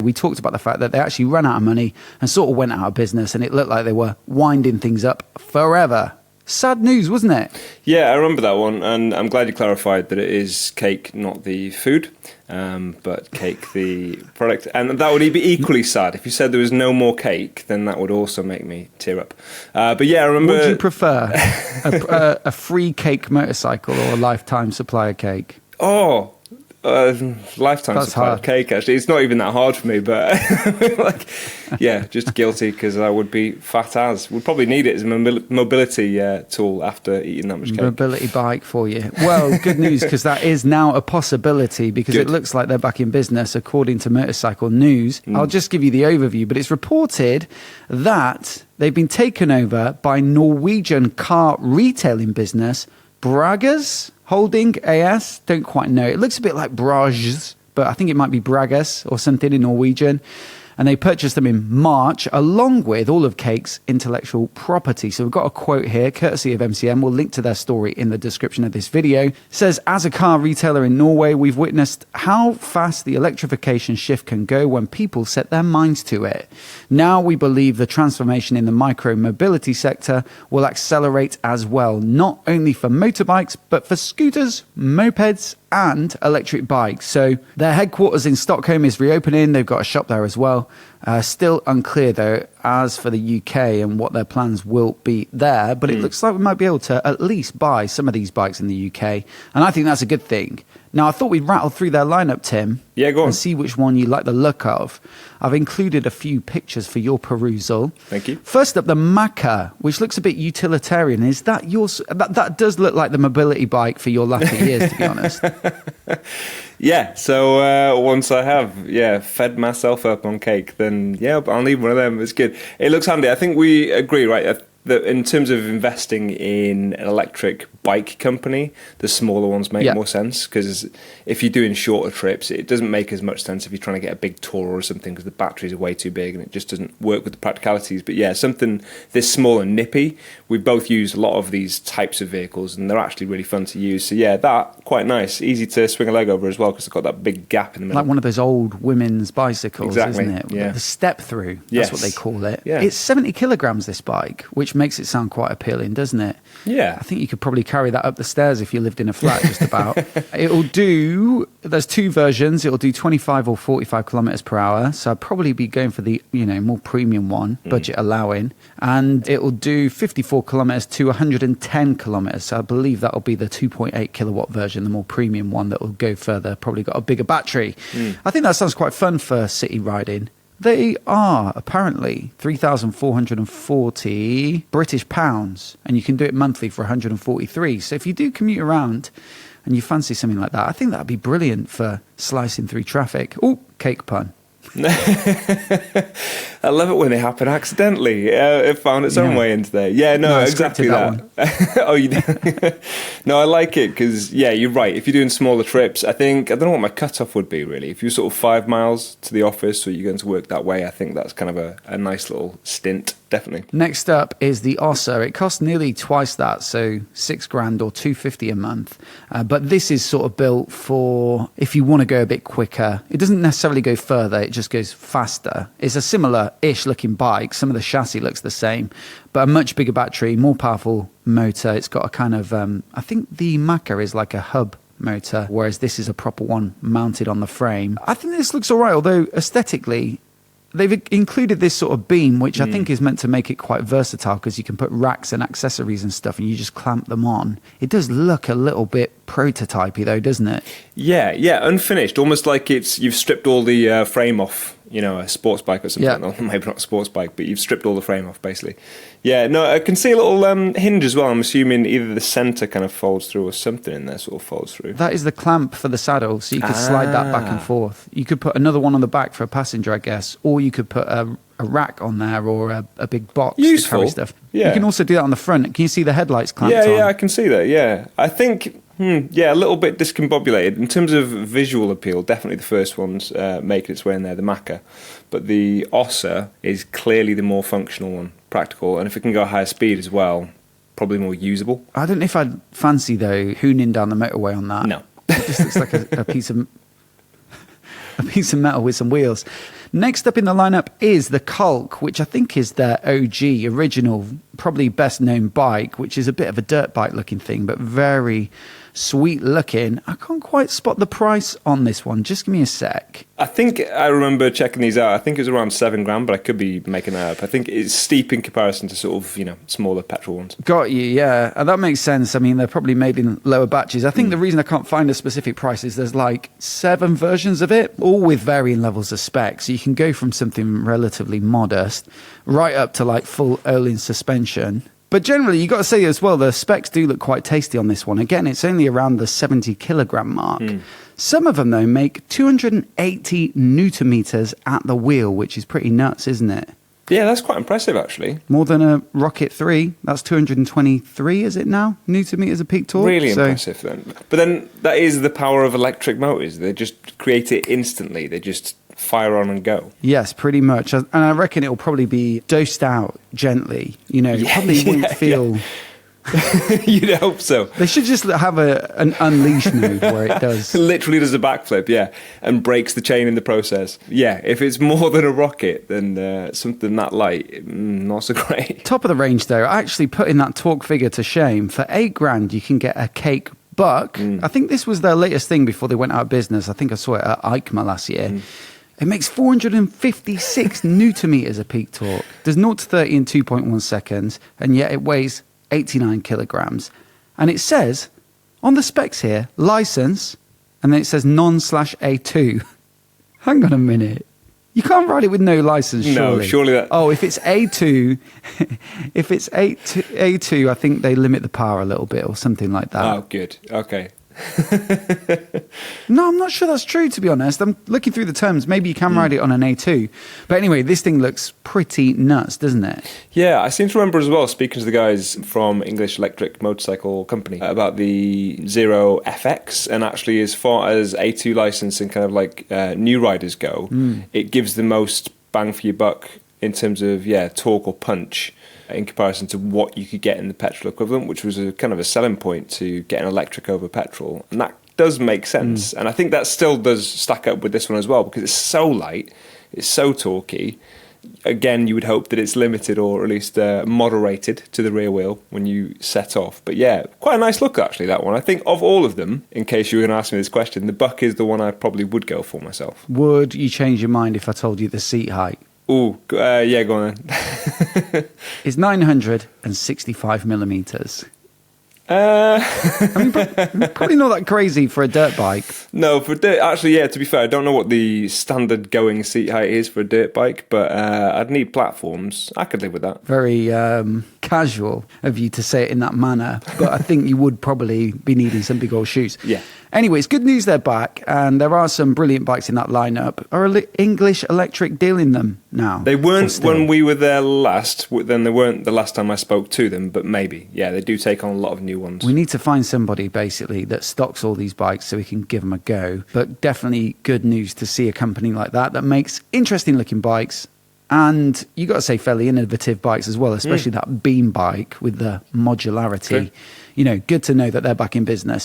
We talked about the fact that they actually ran out of money and sort of went out of business, and it looked like they were winding things up forever. Sad news, wasn't it? Yeah, I remember that one, and I'm glad you clarified that it is cake, not the food, but cake, the product. And that would be equally sad. If you said there was no more cake, then that would also make me tear up. But yeah, I remember... Would you prefer a free cake motorcycle or a lifetime supply of cake? Oh... lifetime supply of cake, actually. It's not even that hard for me, but yeah, just guilty because I would be fat as. Would probably need it as a mobility tool after eating that much cake. Mobility bike for you. Well, good news, because that is now a possibility, because it looks like they're back in business according to Motorcycle News. I'll just give you the overview, but it's reported that they've been taken over by Norwegian car retailing business Bragas Holding AS, don't quite know. It looks a bit like Brages, but I think it might be Bragas or something in Norwegian. And they purchased them in March, along with all of Cake's intellectual property. So we've got a quote here, courtesy of MCM. We'll link to their story in the description of this video. It says, as a car retailer in Norway, we've witnessed how fast the electrification shift can go when people set their minds to it. Now we believe the transformation in the micro-mobility sector will accelerate as well, not only for motorbikes, but for scooters, mopeds, and electric bikes. So their headquarters in Stockholm is reopening. They've got a shop there as well. Still unclear though as for the UK and what their plans will be there, but it looks like we might be able to at least buy some of these bikes in the UK, and I think that's a good thing. Now, I thought we'd rattle through their lineup, Tim. Yeah, go on. And see which one you like the look of. I've included a few pictures for your perusal. Thank you. First up, the Maka, which looks a bit utilitarian. Is that yours? That does look like the mobility bike for your latter years, to be honest. Yeah, so once I have, fed myself up on cake, then, I'll need one of them. It's good. It looks handy. I think we agree, right, that in terms of investing in an electric bike company, the smaller ones make more sense, because if you're doing shorter trips, it doesn't make as much sense if you're trying to get a big tour or something, because the batteries are way too big and it just doesn't work with the practicalities. But yeah, something this small and nippy, we've both used a lot of these types of vehicles and they're actually really fun to use. So yeah, that, quite nice. Easy to swing a leg over as well, because it's got that big gap in the middle. Like one of those old women's bicycles, exactly. Isn't it? Yeah. The step through, that's what they call it. Yeah. It's 70 kilograms, this bike, which makes it sound quite appealing, doesn't it? Yeah. I think you could probably carry that up the stairs if you lived in a flat, just about. It'll do, there's two versions. It'll do 25 or 45 kilometers per hour. So I'd probably be going for the, more premium one, budget allowing. And it'll do 54 kilometers to 110 kilometers. So I believe that'll be the 2.8 kilowatt version, the more premium one that will go further, probably got a bigger battery. I think that sounds quite fun for city riding. They are apparently 3,440 British pounds, and you can do it monthly for 143. So if you do commute around and you fancy something like that, I think that'd be brilliant for slicing through traffic. Oh, cake pun. I love it when they happen accidentally. It found its own way into there. Yeah, no, exactly that. Oh, you no, I like it because, you're right. If you're doing smaller trips, I don't know what my cutoff would be really. If you're sort of 5 miles to the office or you're going to work that way, I think that's kind of a nice little stint. Definitely. Next up is the Ossa. It costs nearly twice that, so $6,000 or $250 a month. But this is sort of built for if you want to go a bit quicker. It doesn't necessarily go further, it just goes faster. It's a similar-ish looking bike. Some of the chassis looks the same, but a much bigger battery, more powerful motor. It's got a kind of, I think the Maka is like a hub motor, whereas this is a proper one mounted on the frame. I think this looks all right, although aesthetically, they've included this sort of beam, which I think is meant to make it quite versatile, because you can put racks and accessories and stuff and you just clamp them on. It does look a little bit prototypey though, doesn't it? Yeah, unfinished, almost like you've stripped all the frame off, a sports bike or something. Yeah. No, maybe not a sports bike, but you've stripped all the frame off basically. Yeah, no, I can see a little hinge as well. I'm assuming either the centre kind of folds through or something in there sort of folds through. That is the clamp for the saddle, so you could slide that back and forth. You could put another one on the back for a passenger, I guess, or you could put a rack on there or a big box to carry stuff. Yeah. You can also do that on the front. Can you see the headlights clamped on? Yeah, I can see that, yeah. I think, a little bit discombobulated. In terms of visual appeal, definitely the first one's making its way in there, the Maka. But the Ossa is clearly the more functional one, practical, and if it can go higher speed as well, probably more usable. I don't know if I'd fancy, though, hooning down the motorway on that. No. It just looks like a piece of metal with some wheels. Next up in the lineup is the Kalk, which I think is their OG, original, probably best known bike, which is a bit of a dirt bike looking thing, but very sweet looking. I can't quite spot the price on this one. Just give me a sec. I think I remember checking these out. I think it was around $7,000, but I could be making that up. I think it's steep in comparison to sort of, smaller petrol ones. Got you, yeah. And that makes sense. I mean, they're probably made in lower batches. I think the reason I can't find a specific price is there's like 7 versions of it, all with varying levels of specs. So you can go from something relatively modest right up to like full Öhlins suspension. But generally, you got to say as well, the specs do look quite tasty on this one. Again, it's only around the 70 kilogram mark. Some of them, though, make 280 newton meters at the wheel, which is pretty nuts, isn't it? Yeah, that's quite impressive, actually. More than a Rocket 3. That's 223, is it now? Newton meters of peak torque. Really impressive, then. But then that is the power of electric motors. They just create it instantly. They just fire on and go. Yes, pretty much. And I reckon it'll probably be dosed out gently. You probably wouldn't feel... Yeah. You'd hope so. They should just have an unleash mode where it does... Literally does a backflip, yeah, and breaks the chain in the process. Yeah, if it's more than a rocket, then something that light, not so great. Top of the range, though, actually putting that torque figure to shame. For $8,000, you can get a Cake Buck. I think this was their latest thing before they went out of business. I think I saw it at EICMA last year. It makes 456 newton meters of peak torque. Does 0 to 30 in 2.1 seconds, and yet it weighs 89 kilograms. And it says, on the specs here, license, and then it says non/A2. Hang on a minute. You can't ride it with no license, surely. No, surely that... Oh, if it's A2, A2, I think they limit the power a little bit or something like that. Oh, good. Okay. No, I'm not sure that's true, to be honest. I'm looking through the terms. Maybe you can ride it on an A2. But anyway, this thing looks pretty nuts, doesn't it? Yeah, I seem to remember as well, speaking to the guys from English Electric Motorcycle Company, about the Zero FX. And actually, as far as A2 license and kind of like new riders go, it gives the most bang for your buck in terms of, torque or punch in comparison to what you could get in the petrol equivalent, which was a kind of a selling point to get an electric over petrol. And that does make sense. And I think that still does stack up with this one as well, because it's so light, it's so torquey. Again, you would hope that it's limited or at least moderated to the rear wheel when you set off. But yeah, quite a nice look, actually, that one. I think of all of them, in case you were going to ask me this question, the Buck is the one I probably would go for myself. Would you change your mind if I told you the seat height? Ooh, yeah, go on then. It's 965 millimeters. I mean, probably not that crazy for a dirt bike. No, for dirt, actually, yeah, to be fair, I don't know what the standard going seat height is for a dirt bike, but I'd need platforms. I could live with that. Very casual of you to say it in that manner, but I think you would probably be needing some big old shoes. Yeah. Anyways, good news they're back, and there are some brilliant bikes in that lineup. Are English Electric dealing them now? They weren't when we were there last, then they weren't the last time I spoke to them, but maybe. Yeah, they do take on a lot of new ones. We need to find somebody, basically, that stocks all these bikes so we can give them a go. But definitely good news to see a company like that makes interesting-looking bikes. And you got to say fairly innovative bikes as well, especially that beam bike with the modularity. True. Good to know that they're back in business.